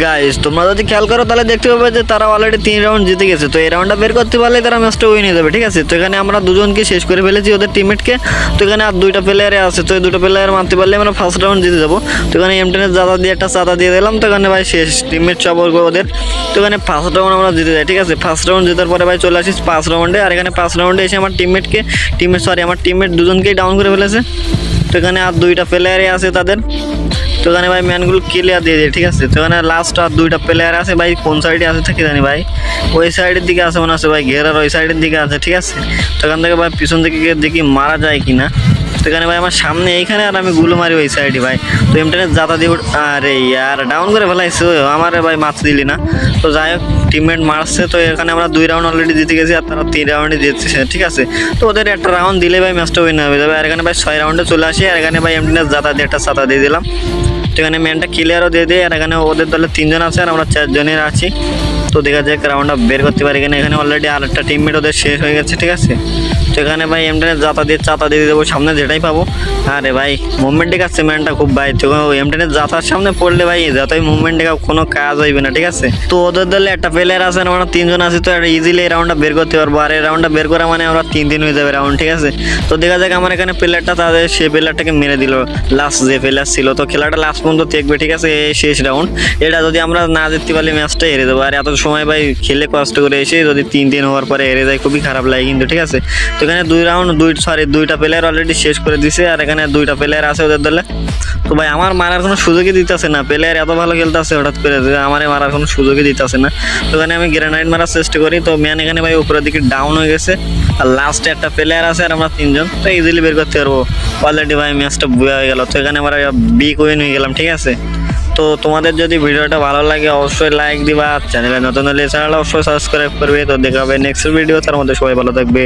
Guys তোমরা যদি খেয়াল করো তাহলে দেখতে পাবে যে তারা অলরেডি 3 রাউন্ড জিতে গেছে। তো এই রাউন্ডটা বের করতে পারলে তারা ম্যাচটা উইন হয়ে যাবে, ঠিক আছে। তো এখানে আমরা দুজনকে শেষ করে ফেলেছি ওদের টিমমেটকে। তো এখানে আর দুইটা প্লেয়ারে আছে, তো এই দুটো প্লেয়ার মারতে পারলে আমরা ফার্স্ট রাউন্ড জিতে যাবো। তো এখানে এমটেনের জাদা দিয়ে একটা চাঁদা দিয়ে দিলাম। তো এখানে ভাই শেষ টিমমেট সব ওদের। তো এখানে ফার্স্ট রাউন্ড আমরা জিতে যাই, ঠিক আছে। ফার্স্ট রাউন্ড জেতার পরে ভাই চলে আসিস 5 রাউন্ডে। আর এখানে 5 রাউন্ডে এসে আমার টিমমেট দুজনকেই ডাউন করে ফেলেছে। তো এখানে আর দুইটা প্লেয়ারে আছে তাদের। তো এখানে ভাই ম্যানগুলো ক্লিয়ার দিয়ে দিই, ঠিক আছে। তো এখানে লাস্ট আর দুইটা প্লেয়ার আছে ভাই, কোন সাইডে আছে থেকে জানি ভাই, ওই সাইডের দিকে আছে মনে আছে ভাই, ঘেরার ওই সাইডের দিকে আছে, ঠিক আছে। তো এখান থেকে ভাই পিছন থেকে গিয়ে দেখি মারা যায় কিনা। তো এখানে ভাই আমার সামনে এইখানে, আর আমি গুলো মারি ওই সাইডে ভাই। তো এমটেনের জাতা দিয়ে আরে ইয়ার ডাউন করে ফেলাইছে আমার ভাই, মাছ দিলি না। তো যাই হোক টিমমেট মারছে। তো এখানে আমরা 2 রাউন্ড অলরেডি জিতে গেছি, আর তারা 3 রাউন্ডে জিতছে, ঠিক আছে। তো ওদের একটা রাউন্ড দিলে ভাই ম্যাচটা উইন হয়ে যাবে। আর এখানে ভাই 6 রাউন্ডে চলে আসি। আর এখানে ভাই এমটেনের জাতা দিয়ে একটা ছাতা দিয়ে দিলাম। তো এখানে ম্যানটা ক্লিয়ারও দিয়ে দিই। আর এখানে ওদের দলে 3 জন আছে আর আমরা 4 জনের আছি। তো দেখা যাক রাউন্ডটা বের করতে পারি কিনা। এখানে অলরেডি আরেকটা টিমমেট ওদের শেষ হয়ে গেছে, ঠিক আছে। তো এখানে ভাই এমটেনের চাতা দিয়ে দেবো, সামনে যেটাই পাবো। আরে ভাই মুভমেন্ট দেখাচ্ছে ম্যানটা খুব ভাই। তো এমটেনের জাতার সামনে পড়লে ভাই যতই মুভমেন্ট দেখা কোনো কাজ হইবে না, ঠিক আছে। তো ওদের দলে একটা প্লেয়ার আছে আর আমরা 3 জন আছি। তো ইজিলি এই রাউন্ডটা বের করতে পারবো। আর এই রাউন্ডটা বের করা মানে আমরা 3-3 হয়ে যাবে রাউন্ড, ঠিক আছে। তো দেখা যাক আমার এখানে প্লেয়ারটা তাদের সেই প্লেয়ারটাকে মেরে দিল, লাস্ট যে প্লেয়ার ছিল। তো খেলাটা লাস্ট পর্যন্ত দেখবে, ঠিক আছে। এই শেষ রাউন্ড, এটা যদি আমরা না জিততে পারলে ম্যাচটা হেরে দেবো। আর এত সময় ভাই খেলে কষ্ট করে এসে যদি 3-3 হওয়ার পরে হেরে যায় খুবই খারাপ লাগে কিন্তু, ঠিক আছে। তো এখানে দুইটা প্লেয়ার অলরেডি শেষ করে দিছে। আর এখানে দুইটা প্লেয়ার আছে ওদের দলে। তো ভাই আমার মারার কোনো সুযোগই দিতেছে না, প্লেয়ার এত ভালো খেলতেছে হঠাৎ করে আমার মারার কোনো সুযোগই দিতেছে না। তো এখানে আমি গ্রেনাইড মারার চেষ্টা করি। তো ম্যান এখানে ভাই উপরের দিকে ডাউন হয়ে গেছে। আর লাস্টে একটা প্লেয়ার আছে আর আমরা 3 জন। তো ইজিলি বের করতে পারবো। অলরেডি ভাই ম্যাচটা বুয়া হয়ে গেল। তো এখানে আমরা বিগ উইন হয়ে গেলাম, ঠিক আছে। তো তোমাদের যদি ভিডিওটা ভালো লাগে অবশ্যই লাইক দিবা, চ্যানেলে নতুন হলে চ্যানেলটা অবশ্যই সাবস্ক্রাইব করবে। তো দেখা হবে নেক্সট ভিডিও, তার মধ্যে সবাই ভালো থাকবে।